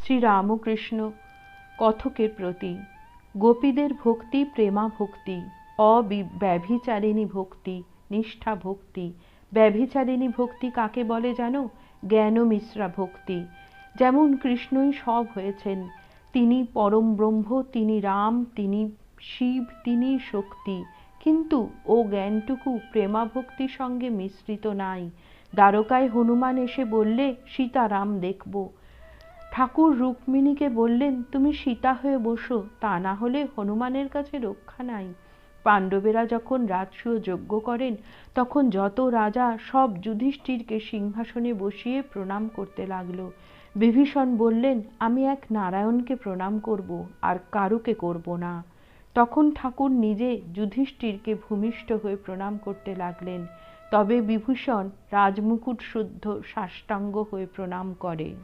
শ্রীরামকৃষ্ণ কথকের প্রতি। গোপীদের ভক্তি প্রেমা ভক্তি, অব্যভিচারিণী ভক্তি, নিষ্ঠা ভক্তি। ব্যভিচারিণী ভক্তি কাকে বলে জানো? জ্ঞান মিশ্রা ভক্তি। যেমন কৃষ্ণই সব হয়েছেন, তিনি পরম ব্রহ্ম, তিনি রাম, তিনি শিব, তিনি শক্তি, কিন্তু ও জ্ঞানটুকু প্রেমা ভক্তির সঙ্গে মিশ্রিত নাই। দ্বারকায় হনুমান এসে বললে সীতারাম দেখব। ঠাকুর রুক্মিণীকে বললেন তুমি সীতা হয়ে বসো, তা না হলে হনুমানের কাছে রক্ষা নাই। পাণ্ডবেরা যখন রাজসূয় যজ্ঞ করেন তখন যত রাজা সব যুধিষ্ঠিরকে সিংহাসনে বসিয়ে প্রণাম করতে লাগলো। বিভীষণ বললেন আমি এক নারায়ণকে প্রণাম করব, আর কারুকে করব না। তখন ঠাকুর নিজে যুধিষ্ঠিরকে ভূমিষ্ঠ হয়ে প্রণাম করতে লাগলেন। তবে বিভীষণ রাজমুকুট শুদ্ধ সাষ্টাঙ্গ হয়ে প্রণাম করে।